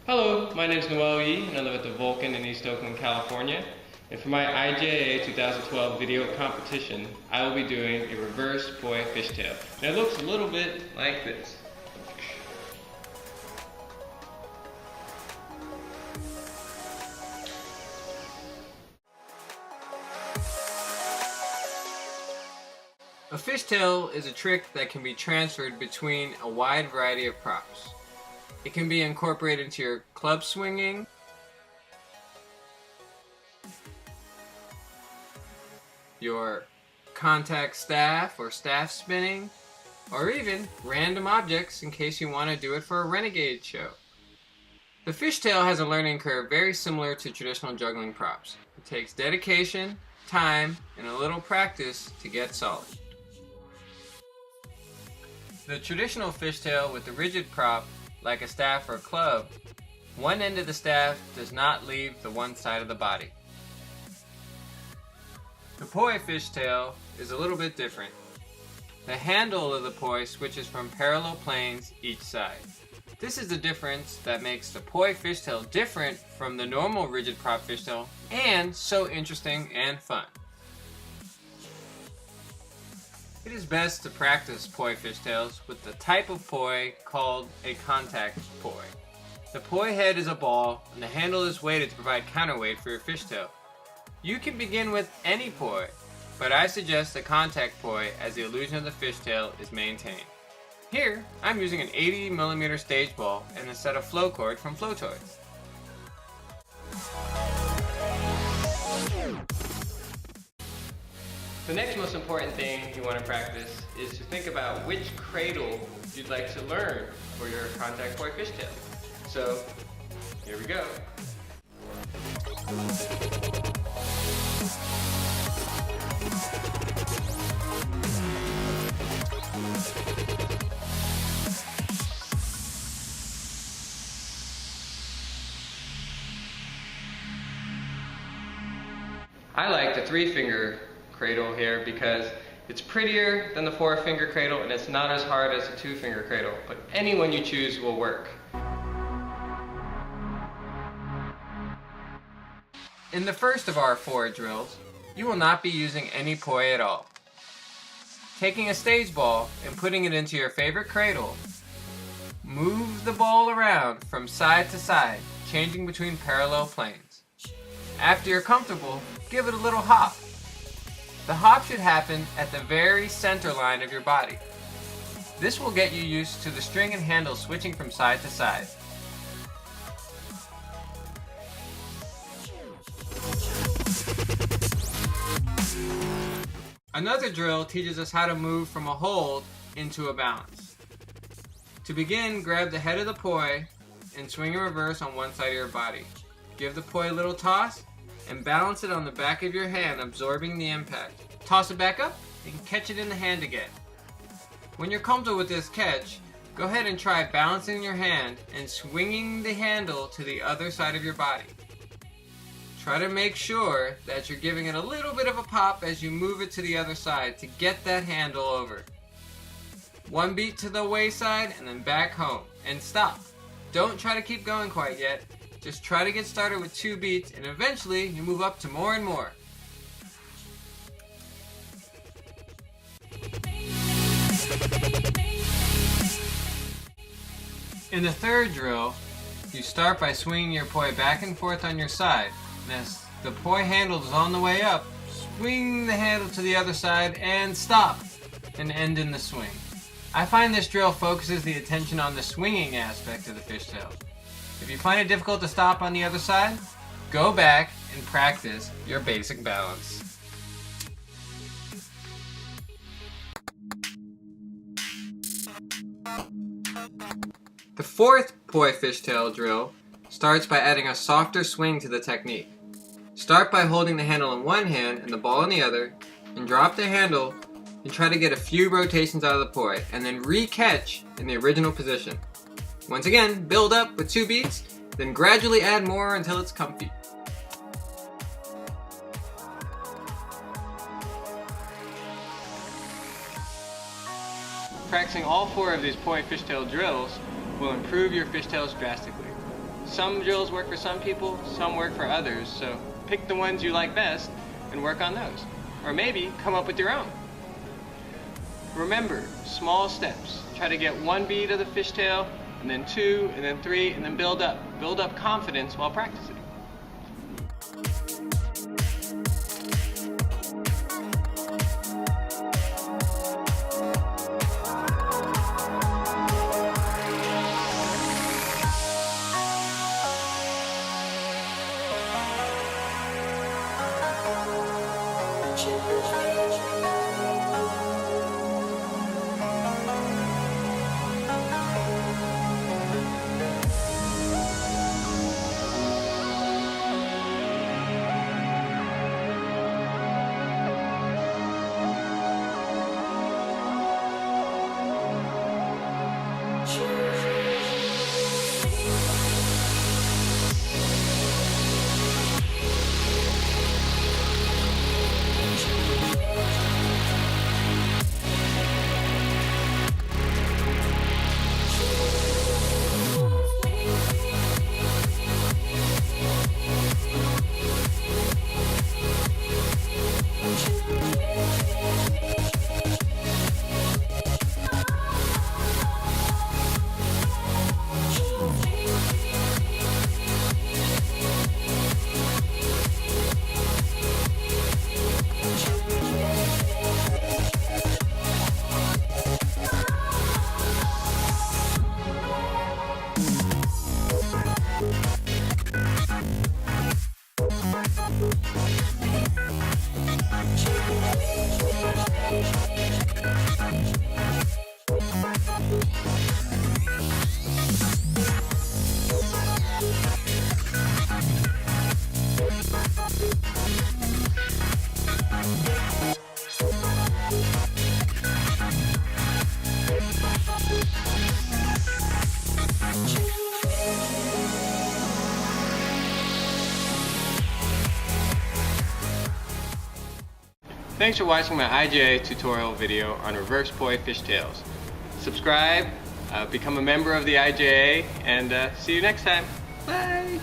Hello, my name is Noel and I live at the Vulcan in East Oakland, California. And for my IJA 2012 video competition, I will be doing a reverse poi fishtail. And it looks a little bit like this. A fishtail is a trick that can be transferred between a wide variety of props. It can be incorporated into your club swinging, your contact staff or staff spinning, or even random objects in case you want to do it for a renegade show. The fishtail has a learning curve very similar to traditional juggling props. It takes dedication, time, and a little practice to get solid. The traditional fishtail with the rigid prop, like a staff or club, one end of the staff does not leave the one side of the body. The poi fishtail is a little bit different. The handle of the poi switches from parallel planes each side. This is the difference that makes the poi fishtail different from the normal rigid prop fishtail and so interesting and fun. It is best to practice poi fishtails with the type of poi called a contact poi. The poi head is a ball and the handle is weighted to provide counterweight for your fishtail. You can begin with any poi, but I suggest the contact poi as the illusion of the fishtail is maintained. Here, I'm using an 80mm stage ball and a set of flow cord from Flow Toys. The next most important thing you want to practice is to think about which cradle you'd like to learn for your contact poi fishtail. So, here we go. I like the 3-finger cradle here because it's prettier than the 4-finger cradle and it's not as hard as the 2-finger cradle, but any one you choose will work. In the first of our 4 drills, you will not be using any poi at all. Taking a stage ball and putting it into your favorite cradle, move the ball around from side to side, changing between parallel planes. After you're comfortable, give it a little hop. The hop should happen at the very center line of your body. This will get you used to the string and handle switching from side to side. Another drill teaches us how to move from a hold into a balance. To begin, grab the head of the poi and swing in reverse on one side of your body. Give the poi a little toss and balance it on the back of your hand, absorbing the impact. Toss it back up and catch it in the hand again. When you're comfortable with this catch, go ahead and try balancing your hand and swinging the handle to the other side of your body. Try to make sure that you're giving it a little bit of a pop as you move it to the other side to get that handle over. One beat to the wayside and then back home. And stop. Don't try to keep going quite yet. Just try to get started with 2 beats and eventually you move up to more and more. In the third drill, you start by swinging your poi back and forth on your side. And as the poi handle is on the way up, swing the handle to the other side and stop and end in the swing. I find this drill focuses the attention on the swinging aspect of the fishtail. If you find it difficult to stop on the other side, go back and practice your basic balance. The fourth poi fishtail drill starts by adding a softer swing to the technique. Start by holding the handle in one hand and the ball in the other, and drop the handle and try to get a few rotations out of the poi, and then re-catch in the original position. Once again, build up with 2 beats, then gradually add more until it's comfy. Practicing all 4 of these poi fishtail drills will improve your fishtails drastically. Some drills work for some people, some work for others, so pick the ones you like best and work on those. Or maybe come up with your own. Remember, small steps. Try to get 1 beat of the fishtail, and then 2, and then 3, and then build up. Build up confidence while practicing. Thanks for watching my IJA tutorial video on reverse poi fishtails. Subscribe, become a member of the IJA, and see you next time. Bye!